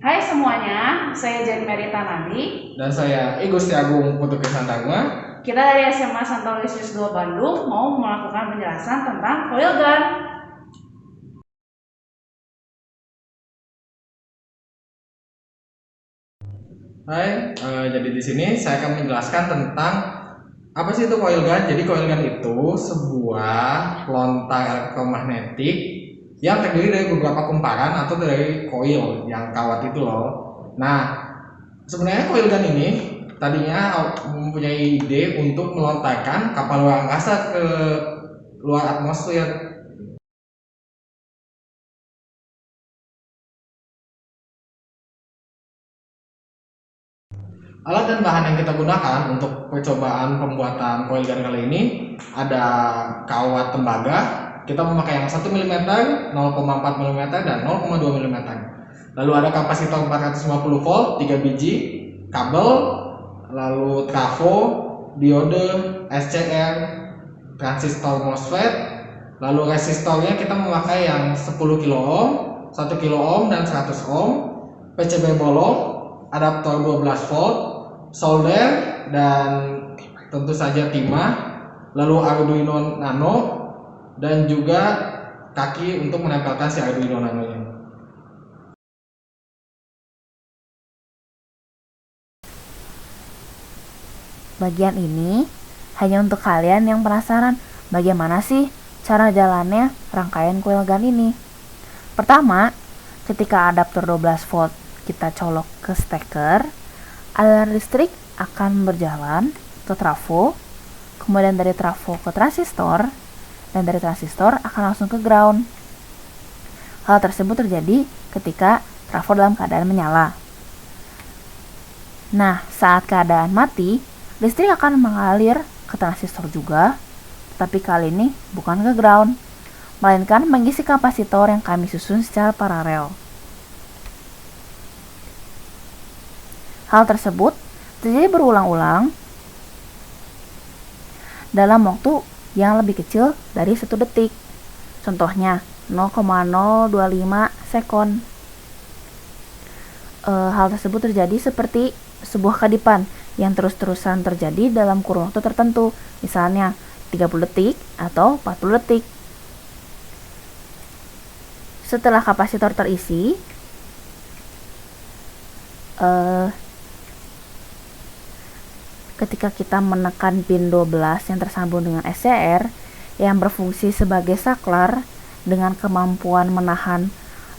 Hai semuanya, saya Jen Merita Nandi. Dan saya Ego Agung Putu Kesantagma. Kita dari SMA Santo Luisius II Bandung mau melakukan penjelasan tentang coil gun. Hai, jadi di sini saya akan menjelaskan tentang apa sih itu coil gun. Jadi coil gun itu sebuah lontang elektromagnetik yang terdiri dari beberapa kumparan atau dari coil yang kawat itu loh. Nah, sebenarnya coil gun ini tadinya mempunyai ide untuk melontarkan kapal luar angkasa ke luar atmosfer. Alat dan bahan yang kita gunakan untuk percobaan pembuatan coil gun kali ini ada kawat tembaga. Kita memakai yang 1 mm, 0,4 mm, dan 0,2 mm. Lalu ada kapasitor 450 volt, 3 biji, kabel, lalu trafo, diode, SCR, transistor MOSFET. Lalu resistornya kita memakai yang 10 kilo ohm, 1 kilo ohm, dan 100 ohm. PCB bolong, adaptor 12 volt, solder, dan tentu saja timah, lalu Arduino Nano, dan juga kaki untuk menempelkan si Arduino Nano nya. Bagian ini hanya untuk kalian yang penasaran bagaimana sih cara jalannya rangkaian coil gun ini. Pertama, ketika adaptor 12 volt kita colok ke steker, aliran listrik akan berjalan ke trafo, kemudian dari trafo ke transistor, dan dari transistor akan langsung ke ground. Hal tersebut terjadi ketika trafo dalam keadaan menyala. Nah, saat keadaan mati, listrik akan mengalir ke transistor juga, tapi kali ini bukan ke ground, melainkan mengisi kapasitor yang kami susun secara paralel. Hal tersebut terjadi berulang-ulang dalam waktu yang lebih kecil dari 1 detik. Contohnya 0,025 sekon. Hal tersebut terjadi seperti sebuah kedipan yang terus-terusan terjadi dalam kurun waktu tertentu, misalnya 30 detik atau 40 detik. Setelah kapasitor terisi, ketika kita menekan pin 12 yang tersambung dengan SCR yang berfungsi sebagai saklar dengan kemampuan menahan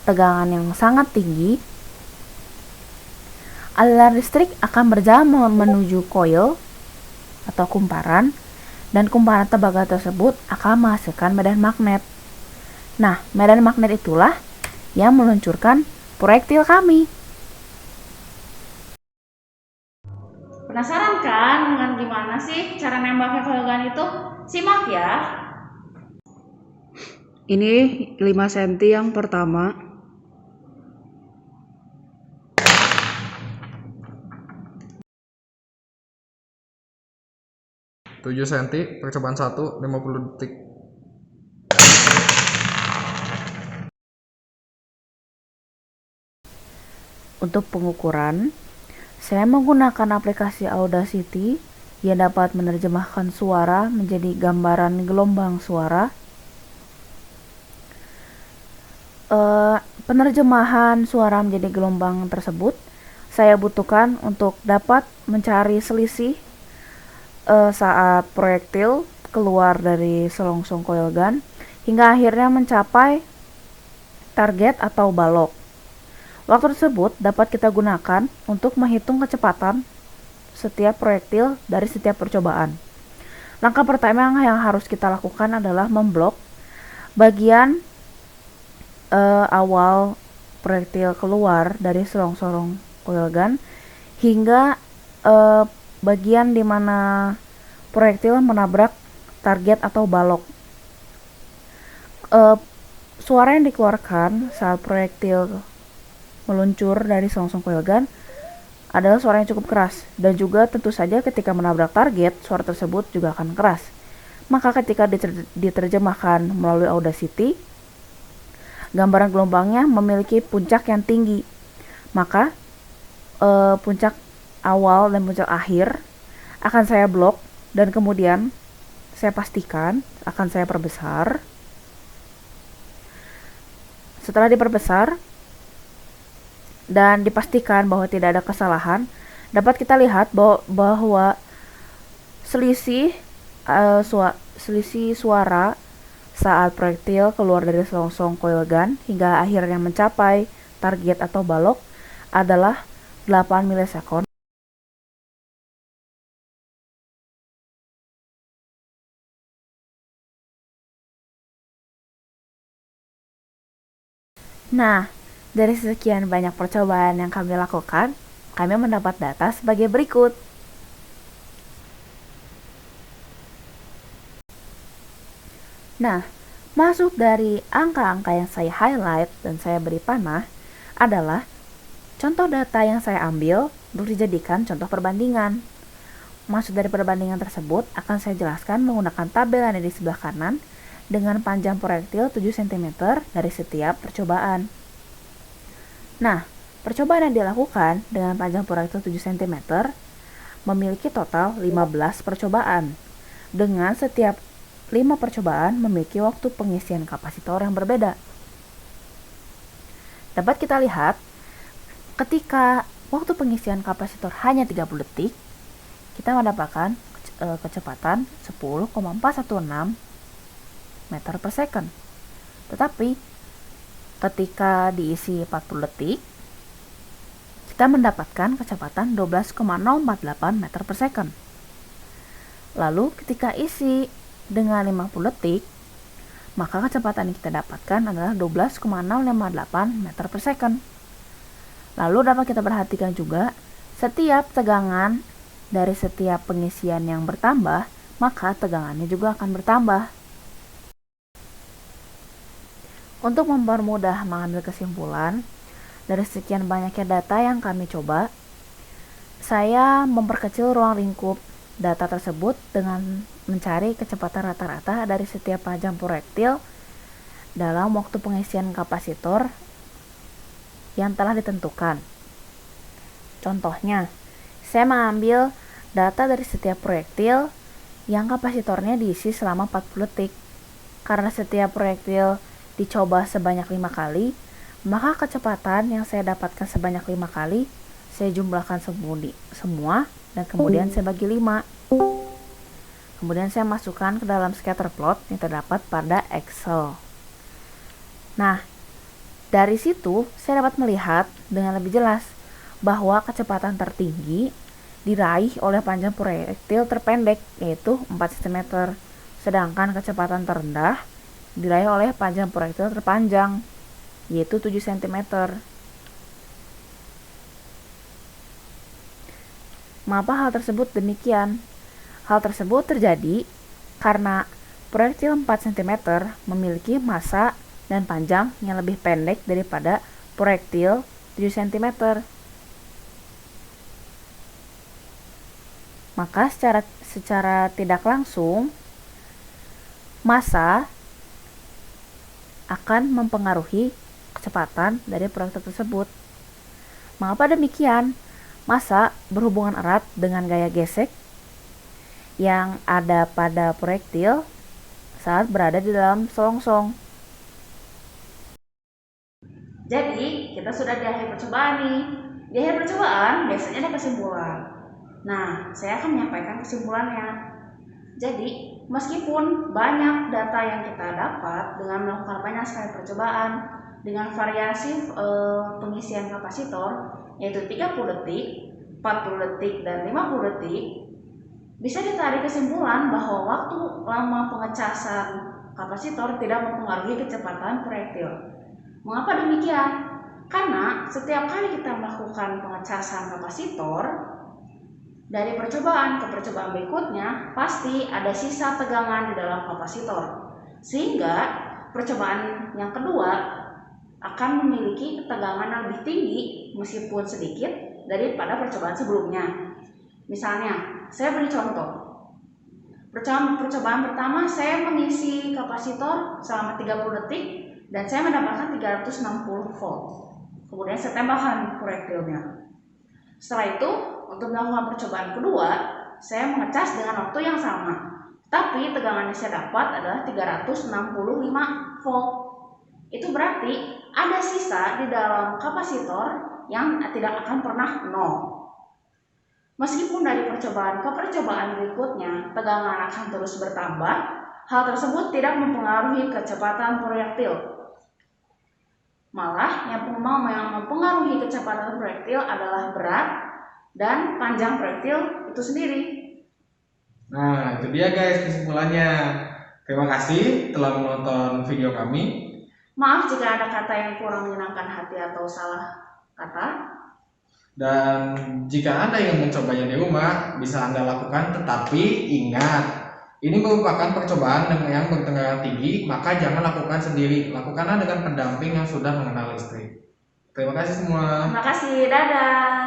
tegangan yang sangat tinggi, aliran listrik akan berjalan menuju coil atau kumparan, dan kumparan tembaga tersebut akan menghasilkan medan magnet. Nah, medan magnet itulah yang meluncurkan proyektil kami. Penasaran kan dengan gimana sih cara nembaknya coil gun itu? Simak ya. Ini 5 cm yang pertama. Tujuh cm, percobaan 1, 50 detik. Untuk pengukuran, saya menggunakan aplikasi Audacity yang dapat menerjemahkan suara menjadi gambaran gelombang suara. Penerjemahan suara menjadi gelombang tersebut saya butuhkan untuk dapat mencari selisih saat proyektil keluar dari selongsong coil gun hingga akhirnya mencapai target atau balok. Waktu tersebut dapat kita gunakan untuk menghitung kecepatan setiap proyektil dari setiap percobaan. Langkah pertama yang harus kita lakukan adalah memblok bagian awal proyektil keluar dari selongsong coil gun hingga bagian di mana proyektil menabrak target atau balok. Suara yang dikeluarkan saat proyektil meluncur dari selongsong coil gun adalah suara yang cukup keras, dan juga tentu saja ketika menabrak target, suara tersebut juga akan keras. Maka ketika diterjemahkan melalui Audacity, gambaran gelombangnya memiliki puncak yang tinggi. Maka puncak awal dan puncak akhir akan saya blok dan kemudian saya pastikan akan saya perbesar. Setelah diperbesar dan dipastikan bahwa tidak ada kesalahan, dapat kita lihat bahwa selisih suara saat proyektil keluar dari selongsong coil gun hingga akhirnya mencapai target atau balok adalah 8 milisekund. Nah, dari sekian banyak percobaan yang kami lakukan, kami mendapat data sebagai berikut. Nah, masuk dari angka-angka yang saya highlight dan saya beri panah adalah contoh data yang saya ambil untuk dijadikan contoh perbandingan. Maksud dari perbandingan tersebut akan saya jelaskan menggunakan tabel yang ada di sebelah kanan dengan panjang proyektil 7 cm dari setiap percobaan. Nah, percobaan yang dilakukan dengan panjang proyektil 7 cm memiliki total 15 percobaan. Dengan setiap 5 percobaan memiliki waktu pengisian kapasitor yang berbeda. Dapat kita lihat, ketika waktu pengisian kapasitor hanya 30 detik, kita mendapatkan kecepatan 10,416 meter per second. Tetapi ketika diisi 40 detik, kita mendapatkan kecepatan 12,048 meter per second. Lalu ketika isi dengan 50 detik, maka kecepatan yang kita dapatkan adalah 12,058 meter per second. Lalu dapat kita perhatikan juga, setiap tegangan dari setiap pengisian yang bertambah, maka tegangannya juga akan bertambah. Untuk mempermudah mengambil kesimpulan, dari sekian banyaknya data yang kami coba, saya memperkecil ruang lingkup data tersebut dengan mencari kecepatan rata-rata dari setiap panjang proyektil dalam waktu pengisian kapasitor yang telah ditentukan. Contohnya, saya mengambil data dari setiap proyektil yang kapasitornya diisi selama 40 detik. Karena setiap proyektil dicoba sebanyak 5 kali, maka kecepatan yang saya dapatkan sebanyak 5 kali saya jumlahkan semua dan kemudian saya bagi 5. Kemudian saya masukkan ke dalam scatter plot yang terdapat pada Excel. Nah, dari situ saya dapat melihat dengan lebih jelas bahwa kecepatan tertinggi diraih oleh panjang proyektil terpendek, yaitu 4 cm, sedangkan kecepatan terendah diraih oleh panjang proyektil terpanjang, yaitu 7 cm. Mengapa hal tersebut demikian? Hal tersebut terjadi karena proyektil 4 cm memiliki massa dan panjang yang lebih pendek daripada proyektil 7 cm. Maka secara tidak langsung massa akan mempengaruhi kecepatan dari proyektil tersebut. Mengapa demikian? Massa berhubungan erat dengan gaya gesek yang ada pada proyektil saat berada di dalam selongsong. Jadi, kita sudah di akhir percobaan nih. Di akhir percobaan biasanya ada kesimpulan. Nah, saya akan menyampaikan kesimpulannya. Jadi, meskipun banyak data yang kita dapat dengan melakukan banyak sekali percobaan dengan variasi pengisian kapasitor, yaitu 30 detik, 40 detik, dan 50 detik, bisa ditarik kesimpulan bahwa waktu lama pengecasan kapasitor tidak mempengaruhi kecepatan proyektil. Mengapa demikian? Karena setiap kali kita melakukan pengecasan kapasitor, dari percobaan ke percobaan berikutnya pasti ada sisa tegangan di dalam kapasitor, sehingga percobaan yang kedua akan memiliki tegangan yang lebih tinggi meskipun sedikit daripada percobaan sebelumnya. Misalnya, saya beri contoh. Percobaan pertama saya mengisi kapasitor selama 30 detik dan saya mendapatkan 360 volt. kemudian saya tembakkan proyektilnya. Setelah itu, untuk melakukan percobaan kedua, saya mengecas dengan waktu yang sama. Tapi tegangan yang saya dapat adalah 365 volt. Itu berarti ada sisa di dalam kapasitor yang tidak akan pernah nol. Meskipun dari percobaan ke percobaan berikutnya tegangan akan terus bertambah, hal tersebut tidak mempengaruhi kecepatan proyektil. Malah yang mempengaruhi kecepatan proyektil adalah berat dan panjang proyektil itu sendiri. Nah, itu dia guys kesimpulannya. Terima kasih telah menonton video kami. Maaf jika ada kata yang kurang menyenangkan hati atau salah kata. Dan jika Anda ingin mencobanya di rumah, bisa Anda lakukan, tetapi ingat, ini merupakan percobaan yang bertegangan tinggi, maka jangan lakukan sendiri. Lakukanlah dengan pendamping yang sudah mengenal listrik. Terima kasih semua. Terima kasih, dadah.